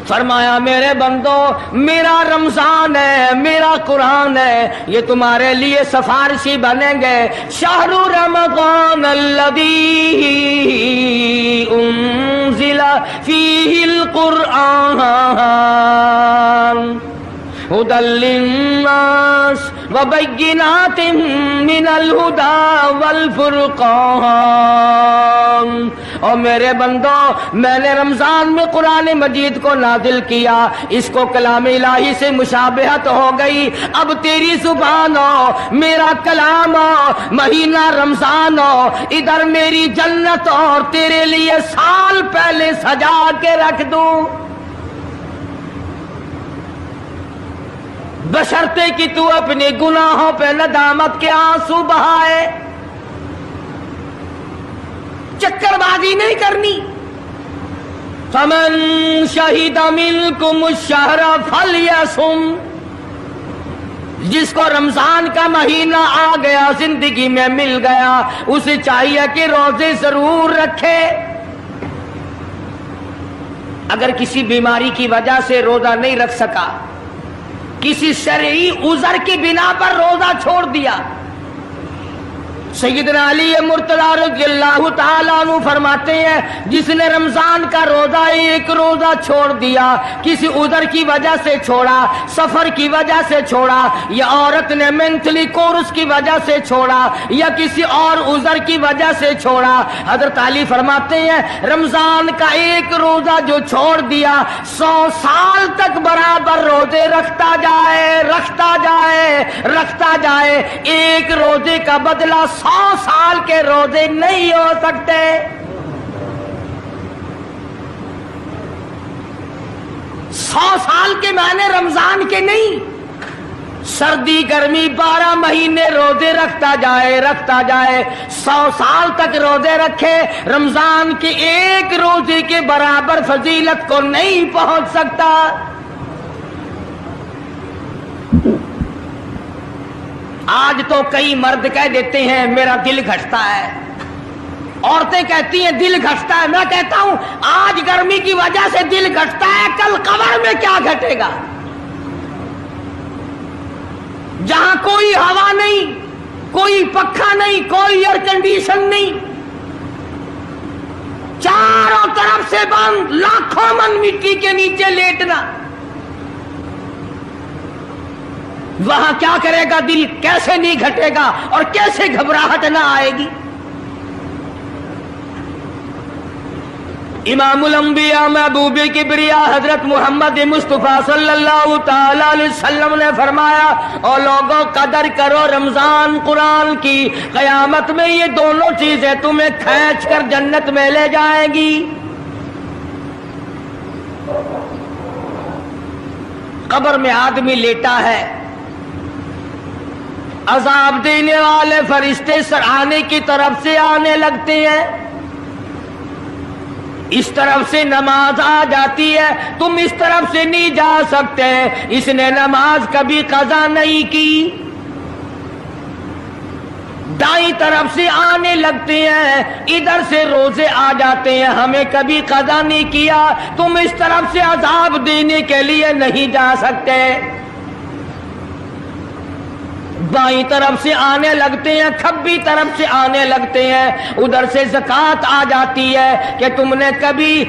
فرمایا میرے بندو میرا رمضان ہے، میرا قرآن ہے، یہ تمہارے لیے سفارشی بنیں گے۔ شہر رمضان الذی انزل فیہ القرآن ہدی للناس وبینات من الہدی والفرقان۔ اور میرے بندو میں نے رمضان میں قرآن مجید کو نازل کیا، اس کو کلام الہی سے مشابہت ہو گئی، اب تیری زبان ہو، میرا کلام ہو، مہینہ رمضان ہو، ادھر میری جنت اور تیرے لیے سال پہلے سجا کے رکھ دوں، بشرطے کہ تو اپنے گناہوں پہ ندامت کے آنسو بہائے، چکر بازی نہیں کرنی۔ فمن شہد منکم الشہر فلیصم، جس کو رمضان کا مہینہ آ گیا، زندگی میں مل گیا، اسے چاہیے کہ روزے ضرور رکھے۔ اگر کسی بیماری کی وجہ سے روزہ نہیں رکھ سکا، کسی شرعی عذر کی بنا پر روزہ چھوڑ دیا، سیدنا علی مرتضی رضی اللہ تعالیٰ عنہ فرماتے ہیں جس نے رمضان کا روزہ ایک روزہ چھوڑ دیا، کسی عذر کی وجہ سے چھوڑا، سفر کی وجہ سے چھوڑا، یا عورت نے مینٹلی کورس کی وجہ سے چھوڑا، یا کسی اور عذر کی وجہ سے چھوڑا، حضرت علی فرماتے ہیں رمضان کا ایک روزہ جو چھوڑ دیا 100 سال تک برابر روزے رکھتا جائے، رکھتا جائے، رکھتا جائے، ایک روزے کا بدلہ 100 سال کے روزے نہیں ہو سکتے۔ 100 سال کے معنی رمضان کے نہیں، سردی گرمی 12 مہینے روزے رکھتا جائے، رکھتا جائے، 100 سال تک روزے رکھے، رمضان کے ایک روزے کے برابر فضیلت کو نہیں پہنچ سکتا۔ آج تو کئی مرد کہہ دیتے ہیں میرا دل گھٹتا ہے، عورتیں کہتی ہیں دل گھٹتا ہے، میں کہتا ہوں آج گرمی کی وجہ سے دل گھٹتا ہے، کل قبر میں کیا گھٹے گا؟ جہاں کوئی ہوا نہیں، کوئی پنکھا نہیں، کوئی ایئر کنڈیشن نہیں، چاروں طرف سے بند، لاکھوں من مٹی کے نیچے لیٹنا، وہاں کیا کرے گا دل؟ کیسے نہیں گھٹے گا اور کیسے گھبراہٹ نہ آئے گی؟ امام الانبیاء محبوب کبریا حضرت محمد مصطفیٰ صلی اللہ تعالی علیہ وسلم نے فرمایا اور لوگوں قدر کرو رمضان قرآن کی، قیامت میں یہ دونوں چیزیں تمہیں کھینچ کر جنت میں لے جائیں گی۔ قبر میں آدمی لیٹا ہے، عذاب دینے والے فرشتے سرانے کی طرف سے آنے لگتے ہیں، اس طرف سے نماز آ جاتی ہے، تم اس طرف سے نہیں جا سکتے، اس نے نماز کبھی قضا نہیں کی۔ دائیں طرف سے آنے لگتے ہیں، ادھر سے روزے آ جاتے ہیں، ہمیں کبھی قضا نہیں کیا، تم اس طرف سے عذاب دینے کے لیے نہیں جا سکتے۔ بائیں طرف سے آنے لگتے ہیں، کھبی طرف سے آنے لگتے ہیں، ادھر سے زکوٰۃ آ جاتی ہے کہ تم نے کبھی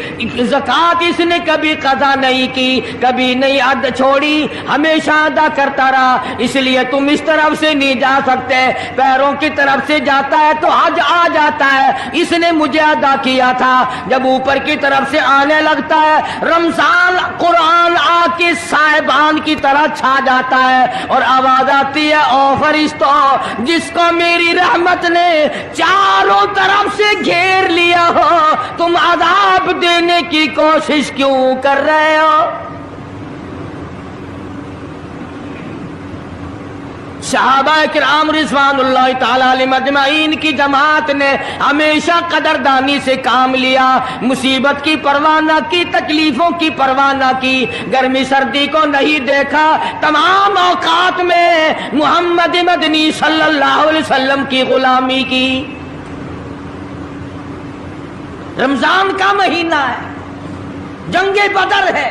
زکوٰۃ اس نے کبھی قضا نہیں کی، کبھی نہیں ادا چھوڑی، ہمیشہ ادا کرتا رہا، اس لیے تم اس طرف سے نہیں جا سکتے۔ پیروں کی طرف سے جاتا ہے تو حج آ جاتا ہے، اس نے مجھے ادا کیا تھا۔ جب اوپر کی طرف سے آنے لگتا ہے، رمضان قرآن آ کے صاحبان کی طرح چھا جاتا ہے اور آواز آتی ہے او فرشتوں، جس کو میری رحمت نے چاروں طرف سے گھیر لیا ہو، تم عذاب دینے کی کوشش کیوں کر رہے ہو؟ صحابہ کرام رضوان اللہ تعالی علیہم اجمعین کی جماعت نے ہمیشہ قدردانی سے کام لیا، مصیبت کی پرواہ نہ کی، تکلیفوں کی پرواہ نہ کی، گرمی سردی کو نہیں دیکھا، تمام اوقات میں محمد مدنی صلی اللہ علیہ وسلم کی غلامی کی۔ رمضان کا مہینہ ہے، جنگ بدر ہے،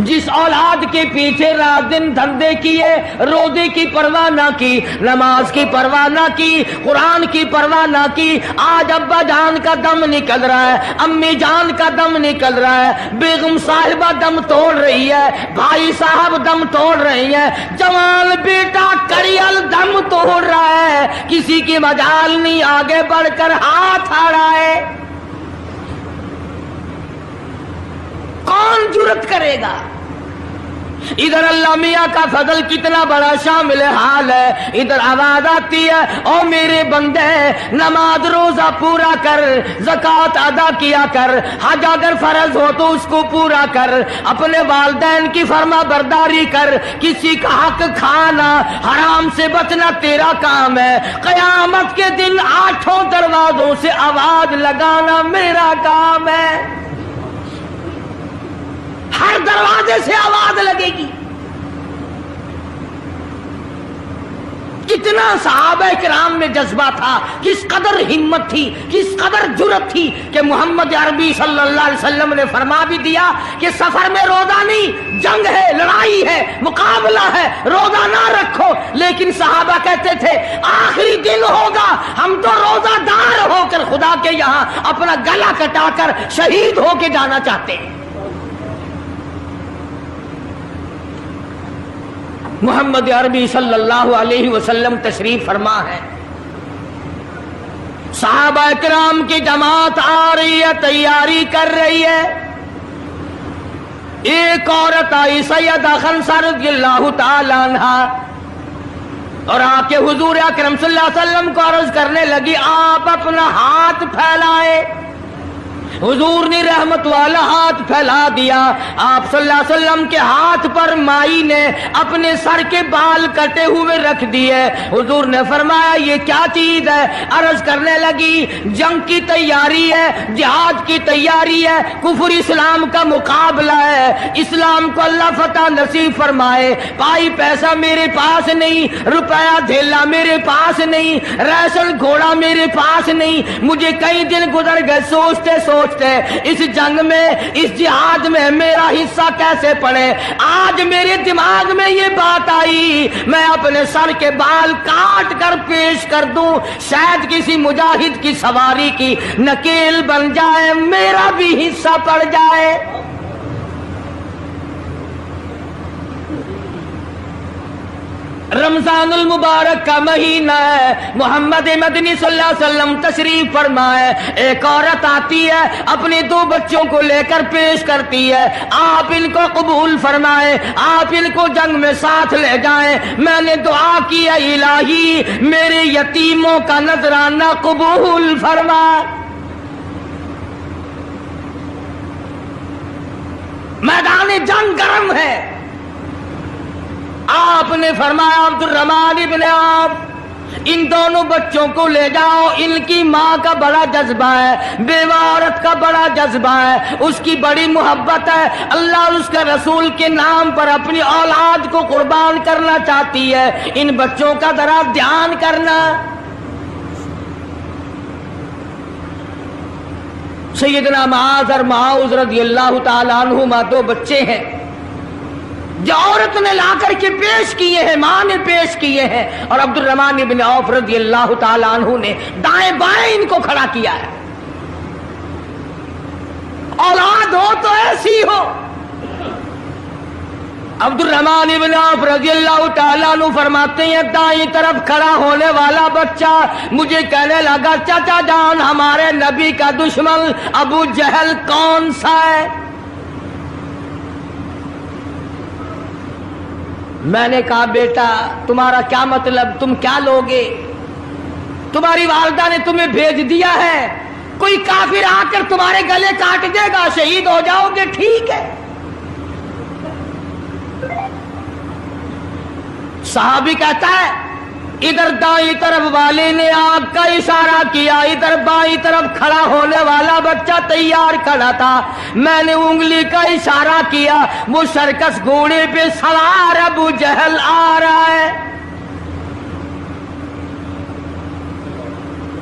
جس اولاد کے پیچھے رات دن دھندے کیے، روزے کی پرواہ نہ کی، نماز کی پرواہ نہ کی، قرآن کی پرواہ نہ کی، آج ابا جان کا دم نکل رہا ہے، امی جان کا دم نکل رہا ہے، بیگم صاحبہ دم توڑ رہی ہے، بھائی صاحب دم توڑ رہی ہے، جوان بیٹا کڑیل دم توڑ رہا ہے، کسی کی مجال نہیں آگے بڑھ کر ہاتھ آ رہا ہے۔ کون جرت کرے گا؟ ادھر اللہ میاں کا فضل کتنا بڑا شامل حال ہے، ادھر آواز آتی ہے او میرے بندے نماز روزہ پورا کر، زکوٰۃ ادا کیا کر، حج اگر فرض ہو تو اس کو پورا کر، اپنے والدین کی فرما برداری کر، کسی کا حق کھانا حرام سے بچنا تیرا کام ہے، قیامت کے دن 8 دروازوں سے آواز لگانا میرا کام ہے۔ ہر دروازے سے آواز لگے گی۔ کتنا صحابہ کرام میں جذبہ تھا، کس قدر ہمت تھی، کس قدر جرت تھی کہ محمد عربی صلی اللہ علیہ وسلم نے فرما بھی دیا کہ سفر میں روزہ نہیں، جنگ ہے، لڑائی ہے، مقابلہ ہے، روزہ نہ رکھو، لیکن صحابہ کہتے تھے آخری دن ہوگا ہم تو روزہ دار ہو کر خدا کے یہاں اپنا گلا کٹا کر شہید ہو کے جانا چاہتے ہیں۔ محمد عربی صلی اللہ علیہ وسلم تشریف فرما ہے، صحابہ کرام کی جماعت آ رہی ہے، تیاری کر رہی ہے، ایک عورت آئی سیدہ خنسہ رضی اللہ تعالی عنہا اور آ کے حضور اکرم صلی اللہ علیہ وسلم کو عرض کرنے لگی آپ اپنا ہاتھ پھیلائے۔ حضور نے رحمت والا ہاتھ پھیلا دیا، آپ صلی اللہ علیہ وسلم کے ہاتھ پر مائی نے اپنے سر کے بال کٹے ہوئے رکھ دیے۔ حضور نے فرمایا یہ کیا چیز ہے؟ عرض کرنے لگی جنگ کی تیاری ہے، جہاد کی تیاری ہے، کفر اسلام کا مقابلہ ہے، اسلام کو اللہ فتح نصیب فرمائے، پائی پیسہ میرے پاس نہیں، روپیہ دھیلا میرے پاس نہیں، ریشن گھوڑا میرے پاس نہیں، مجھے کئی دن گزر گئے سوچتے اس جنگ میں، اس جہاد میں میرا حصہ کیسے پڑے۔ آج میرے دماغ میں یہ بات آئی میں اپنے سر کے بال کاٹ کر پیش کر دوں، شاید کسی مجاہد کی سواری کی نکیل بن جائے، میرا بھی حصہ پڑ جائے۔ رمضان المبارک کا مہینہ ہے، محمد مدنی صلی اللہ علیہ وسلم تشریف فرمائے، ایک عورت آتی ہے اپنے 2 بچوں کو لے کر پیش کرتی ہے، آپ ان کو قبول فرمائے، آپ ان کو جنگ میں ساتھ لے جائیں، میں نے دعا کی ہے الہی میرے یتیموں کا نذرانہ قبول فرما۔ میدان جنگ گرم ہے، آپ نے فرمایا عبد الرحمن ابن عوف ان دونوں بچوں کو لے جاؤ، ان کی ماں کا بڑا جذبہ ہے، بیوہ عورت کا بڑا جذبہ ہے، اس کی بڑی محبت ہے، اللہ اور اس کے رسول کے نام پر اپنی اولاد کو قربان کرنا چاہتی ہے، ان بچوں کا ذرا دھیان کرنا۔ سیدنا معاذ اور معاذ رضی اللہ تعالی عنہما 2 بچے ہیں جو عورت نے لا کر کے پیش کیے ہیں، ماں نے پیش کیے ہیں، اور عبد الرحمن بن عوف رضی اللہ تعالی عنہ نے دائیں بائیں ان کو کھڑا کیا ہے۔ اولاد ہو تو ایسی ہو۔ عبد الرحمن بن عوف رضی اللہ تعالی عنہ فرماتے ہیں دائیں طرف کھڑا ہونے والا بچہ مجھے کہنے لگا چچا جان ہمارے نبی کا دشمن ابو جہل کون سا ہے؟ میں نے کہا بیٹا تمہارا کیا مطلب، تم کیا لوگے؟ تمہاری والدہ نے تمہیں بھیج دیا ہے، کوئی کافر آ کر تمہارے گلے کاٹ دے گا، شہید ہو جاؤ گے، ٹھیک ہے۔ صحابی کہتا ہے ادھر دائیں طرف والے نے آگ کا اشارہ کیا، ادھر بائیں طرف کھڑا ہونے والا بچہ تیار کھڑا تھا، میں نے انگلی کا اشارہ کیا، وہ سرکس گھوڑے پہ سوار ابو جہل آ رہا ہے۔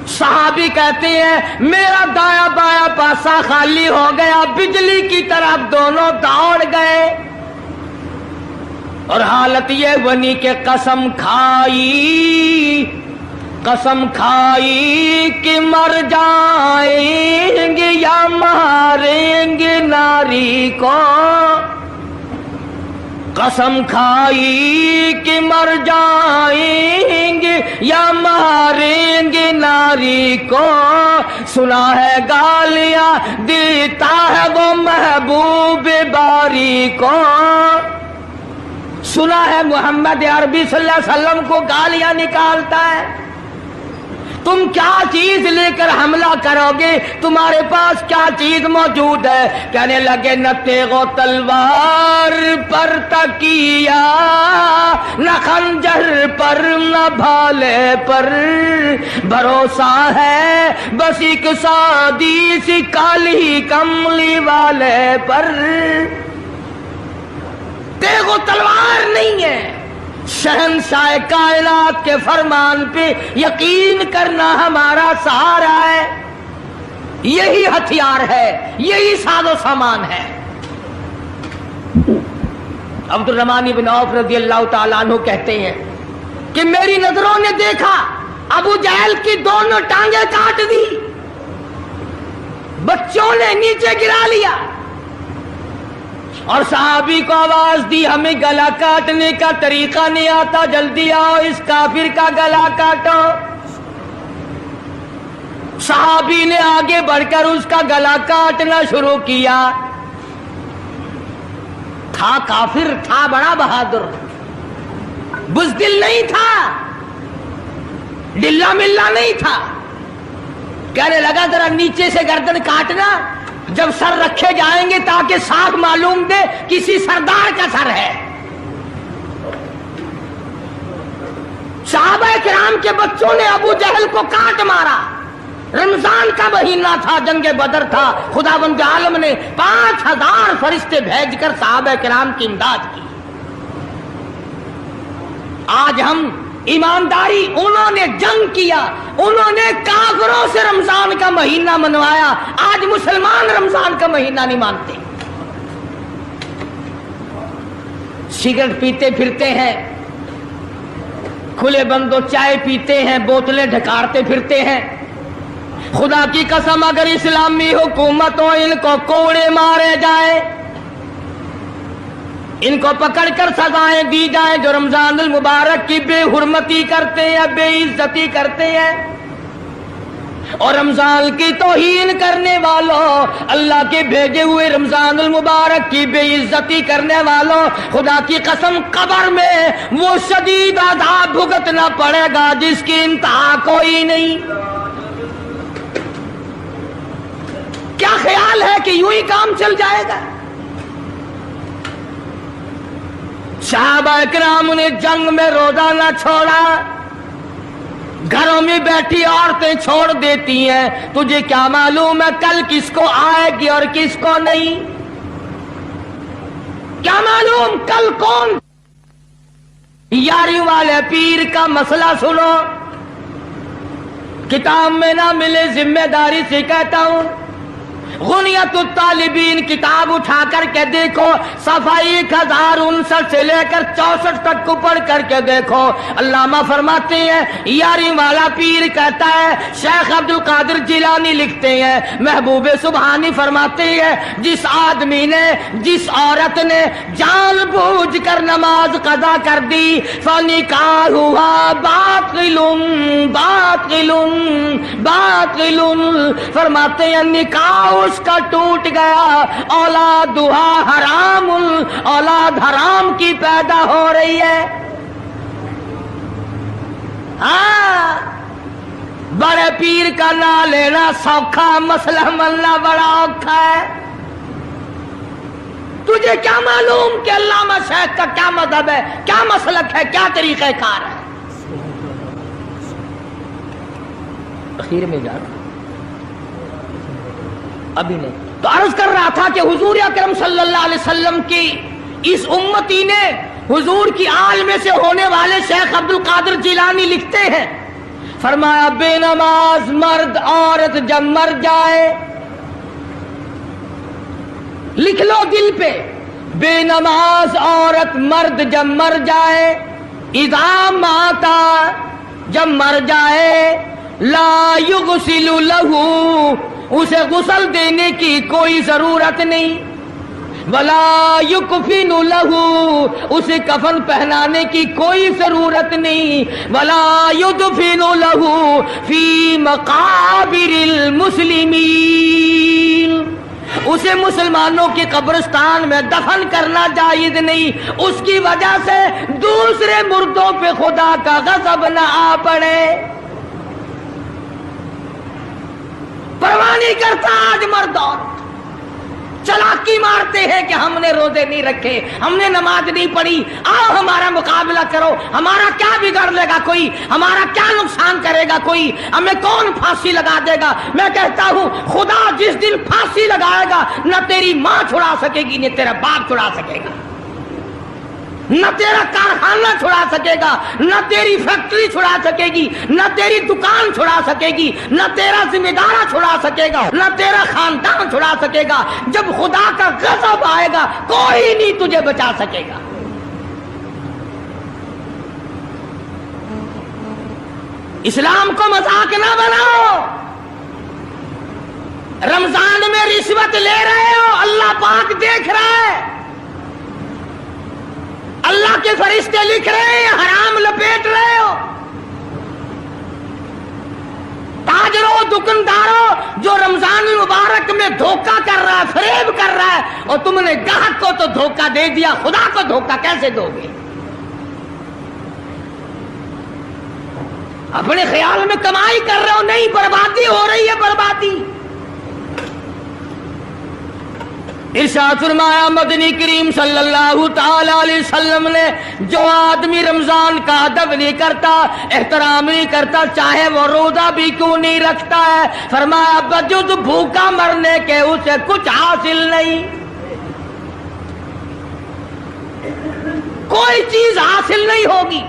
صحابی کہتے ہیں میرا دایاں بایاں پاسا خالی ہو گیا، بجلی کی طرف دونوں دوڑ گئے۔ اور حالت یہ بنی کہ قسم کھائی کہ مر جائیں گے یا ماریں گے ناری کو، قسم کھائی کہ مر جائیں گے یا ماریں گے ناری کو، سنا ہے گالیاں دیتا ہے وہ محبوب باری کو، سنا ہے محمد عربی صلی اللہ علیہ وسلم کو گالیاں نکالتا ہے، تم کیا چیز لے کر حملہ کرو گے، تمہارے پاس کیا چیز موجود ہے؟ کہنے لگے نہ تیغ و تلوار پر تکیہ، نہ خنجر پر نہ بھالے پر، بھروسہ ہے بس ایک سادی سی کالی کملی والے پر، تیغ و تلوار نہیں ہے، شہنشاہ کائنات کے فرمان پہ یقین کرنا ہمارا سہارا ہے، یہی ہتھیار ہے، یہی ساز و سامان ہے۔ عبد الرحمن بن عوف رضی اللہ تعالیٰ عنہ کہتے ہیں کہ میری نظروں نے دیکھا ابو جہل کی دونوں ٹانگیں کاٹ دی، بچوں نے نیچے گرا لیا، اور صحابی کو آواز دی ہمیں گلا کاٹنے کا طریقہ نہیں آتا، جلدی آؤ اس کافر کا گلا کاٹو۔ صحابی نے آگے بڑھ کر اس کا گلا کاٹنا شروع کیا، تھا کافر، تھا بڑا بہادر، بزدل نہیں تھا، ڈلا ملا نہیں تھا، کہنے لگا ذرا نیچے سے گردن کاٹنا، جب سر رکھے جائیں گے تاکہ صاف معلوم دے کسی سردار کا سر ہے۔ صحابہ کرام کے بچوں نے ابو جہل کو کاٹ مارا، رمضان کا مہینہ تھا، جنگ بدر تھا، خداوند عالم نے 5000 فرشتے بھیج کر صحابہ کرام کی امداد کی۔ آج ہم ایمانداری، انہوں نے جنگ کیا، انہوں نے کافروں سے رمضان کا مہینہ منوایا، آج مسلمان رمضان کا مہینہ نہیں مانتے، سگریٹ پیتے پھرتے ہیں، کھلے بندوں چائے پیتے ہیں، بوتلیں ڈھکارتے پھرتے ہیں۔ خدا کی قسم اگر اسلامی حکومت ہو ان کو کوڑے مارے جائے، ان کو پکڑ کر سزائیں دی جائیں جو رمضان المبارک کی بے حرمتی کرتے ہیں، بے عزتی کرتے ہیں، اور رمضان کی توہین کرنے والوں، اللہ کے بھیجے ہوئے رمضان المبارک کی بے عزتی کرنے والوں، خدا کی قسم قبر میں وہ شدید عذاب بھگتنا پڑے گا جس کی انتہا کوئی نہیں۔ کیا خیال ہے کہ یوں ہی کام چل جائے گا؟ صحابہ کرام نے جنگ میں روزہ نہ چھوڑا، گھروں میں بیٹھی عورتیں چھوڑ دیتی ہیں، تجھے کیا معلوم ہے کل کس کو آئے گی اور کس کو نہیں؟ کیا معلوم کل کون؟ یاری والے پیر کا مسئلہ سنو، کتاب میں نہ ملے ذمہ داری سے کہتا ہوں، غنیت الطالبین کتاب اٹھا کر کے دیکھو، صفحہ 1059 سے لے کر 64 تک کو پڑھ کر کے دیکھو، علامہ فرماتے ہیں یاری والا پیر کہتا ہے، شیخ عبد القادر جیلانی لکھتے ہیں، محبوب سبحانی فرماتے ہیں، جس آدمی نے، جس عورت نے جان بوجھ کر نماز قضا کر دی، فنکاحها باطل باطل باطل، فرماتے ہیں نکاح اس کا ٹوٹ گیا، اولادها حرام، اولاد حرام کی پیدا ہو رہی ہے۔ ہاں، بڑے پیر کا نام لینا سوکھا، مسئلہ ملنا بڑا اوکھا ہے۔ تجھے کیا معلوم کہ علامہ شیخ کا کیا مذہب ہے، کیا مسلک ہے، کیا طریقہ کار ہے؟ اخیر میں جا رہا ابھی نہیں تو عرض کر رہا تھا کہ حضور اکرم صلی اللہ علیہ وسلم کی اس امتی نے، حضور کی آل میں سے ہونے والے شیخ عبد القادر جیلانی لکھتے ہیں، فرمایا بے نماز مرد عورت جب مر جائے، لکھ لو دل پہ، بے نماز عورت مرد جب مر جائے، اذا ماتا جب مر جائے، لا یغسل لہ اسے غسل دینے کی کوئی ضرورت نہیں، ولا یکفن لہ اسے کفن پہنانے کی کوئی ضرورت نہیں، ولا یدفن لہ فی مقابر المسلمین اسے مسلمانوں کے قبرستان میں دفن کرنا جائز نہیں، اس کی وجہ سے دوسرے مردوں پہ خدا کا غضب نہ آ پڑے۔ پرواہ نہیں کرتا آج مرد عورت، چلاکی مارتے ہیں کہ ہم نے روزے نہیں رکھے، ہم نے نماز نہیں پڑھی، آؤ ہمارا مقابلہ کرو، ہمارا کیا بگاڑ لے گا کوئی، ہمارا کیا نقصان کرے گا کوئی، ہمیں کون پھانسی لگا دے گا۔ میں کہتا ہوں خدا جس دن پھانسی لگائے گا نہ تیری ماں چھڑا سکے گی نہ تیرا باپ چھڑا سکے گا، نہ تیرا کارخانہ چھڑا سکے گا، نہ تیری فیکٹری چھڑا سکے گی، نہ تیری دکان چھڑا سکے گی، نہ تیرا ذمہ دارہ چھڑا سکے گا، نہ تیرا خاندان چھڑا سکے گا۔ جب خدا کا غضب آئے گا کوئی نہیں تجھے بچا سکے گا۔ اسلام کو مذاق نہ بناؤ۔ رمضان میں رشوت لے رہے ہو، اللہ پاک دیکھ رہا ہے، اللہ کے فرشتے لکھ رہے ہیں، حرام لپیٹ رہے ہو۔ تاجروں، دکانداروں جو رمضان مبارک میں دھوکہ کر رہا ہے، فریب کر رہا ہے، اور تم نے گاہک کو تو دھوکہ دے دیا، خدا کو دھوکہ کیسے دو گے؟ اپنے خیال میں کمائی کر رہے ہو، نہیں، بربادی ہو رہی ہے، بربادی۔ ارشاد فرمایا مدنی کریم صلی اللہ تعالی علیہ وسلم نے، جو آدمی رمضان کا ادب نہیں کرتا، احترام نہیں کرتا، چاہے وہ روزہ بھی کیوں نہیں رکھتا ہے، فرمایا بجز بھوکا مرنے کے اسے کچھ حاصل نہیں، کوئی چیز حاصل نہیں ہوگی۔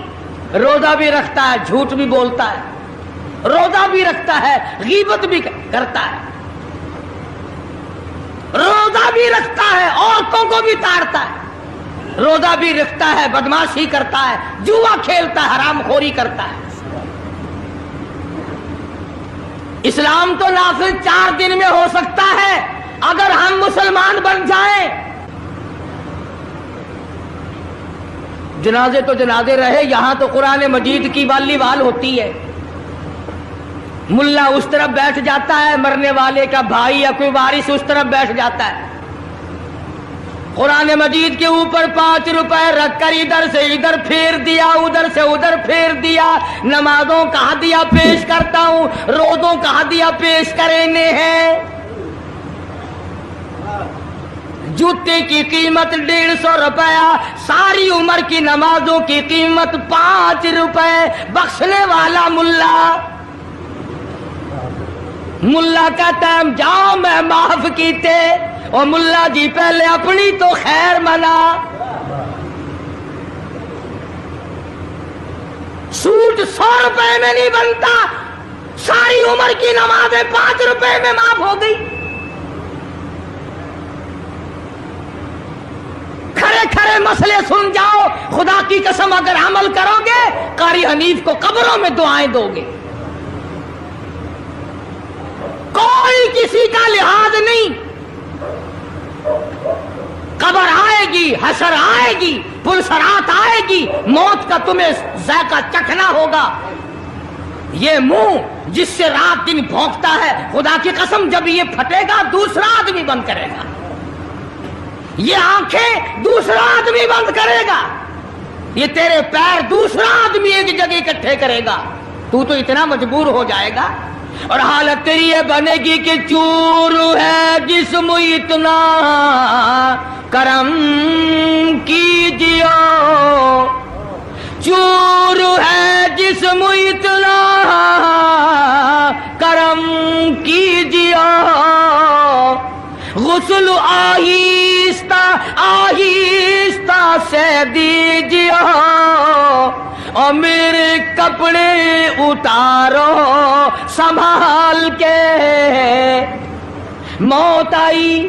روزہ بھی رکھتا ہے، جھوٹ بھی بولتا ہے، روزہ بھی رکھتا ہے، غیبت بھی کرتا ہے، روزہ بھی رکھتا ہے، عورتوں کو بھی تاڑتا ہے، روزہ بھی رکھتا ہے، بدماشی کرتا ہے، جوا کھیلتا ہے، حرام خوری کرتا ہے۔ اسلام تو نافذ 4 دن میں ہو سکتا ہے اگر ہم مسلمان بن جائیں۔ جنازے تو جنازے رہے، یہاں تو قرآن مجید کی والی وال ہوتی ہے، ملا اس طرف بیٹھ جاتا ہے، مرنے والے کا بھائی یا کوئی وارث اس طرف بیٹھ جاتا ہے، قرآن مجید کے اوپر 5 روپے رکھ کر ادھر سے ادھر پھیر دیا، ادھر سے ادھر پھیر دیا۔ نمازوں کا ہدیہ پیش کرتا ہوں، روزوں کا ہدیہ پیش کرنے ہیں۔ جوتے کی قیمت 150 روپیہ، ساری عمر کی نمازوں کی قیمت 5 روپے، بخشنے والا ملا۔ ملا کہتا ہے جاؤ میں معاف کیتے، اور ملا جی پہلے اپنی تو خیر منا۔ سوٹ 100 روپے میں نہیں بنتا، ساری عمر کی نمازیں 5 روپے میں معاف ہو گئی۔ کھڑے کھڑے مسئلے سن جاؤ، خدا کی قسم اگر عمل کرو گے قاری حنیف کو قبروں میں دعائیں دو گے، کوئی کسی کا لحاظ نہیں۔ قبر آئے گی، حشر آئے گی، پلسرات آئے گی، موت کا تمہیں ذائقہ چکھنا ہوگا۔ یہ منہ جس سے رات دن بھونکتا ہے، خدا کی قسم جب یہ پھٹے گا دوسرا آدمی بند کرے گا، یہ آنکھیں دوسرا آدمی بند کرے گا، یہ تیرے پیر دوسرا آدمی ایک جگہ اکٹھے کرے گا، تو اتنا مجبور ہو جائے گا، اور حالت تیری یہ بنے گی کہ چور ہے جسم اتنا کرم کیجیے، چور ہے جسم اتنا کرم کیجیے، غسل آہستہ آہستہ سے دیجیے، اور میرے کپڑے اتارو سنبھال کے۔ موت آئی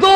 2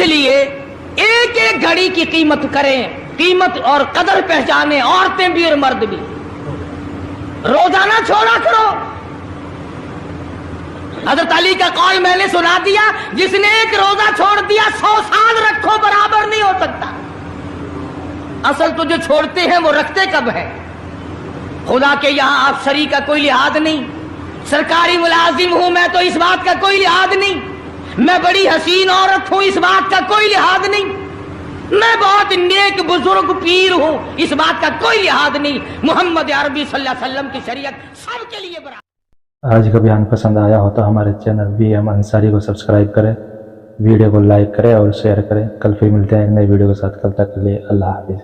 اس لیے ایک ایک گھڑی کی قیمت کریں, قیمت اور قدر پہچانیں, عورتیں بھی اور مرد بھی. روزانہ چھوڑا کرو. حضرت علی کا قول میں نے سنا دیا, جس نے ایک روزہ چھوڑ دیا 100 سال رکھو برابر نہیں ہو سکتا. اصل تو جو چھوڑتے ہیں وہ رکھتے کب ہے. خدا کے یہاں افسری کا کوئی لحاظ نہیں, سرکاری ملازم ہوں میں تو اس بات کا کوئی لحاظ نہیں, میں بڑی حسین عورت ہوں اس بات کا کوئی لحاظ نہیں, میں بہت نیک بزرگ پیر ہوں اس بات کا کوئی لحاظ نہیں. محمد عربی صلی اللہ علیہ وسلم کی شریعت سب کے لیے برابر. آج کا بیان پسند آیا ہو تو ہمارے چینل VM انصاری کو سبسکرائب کریں, ویڈیو کو لائک کریں اور شیئر کریں. کل پھر ملتے ہیں ایک نئی ویڈیو کے ساتھ. کل تک کے لیے اللہ حافظ.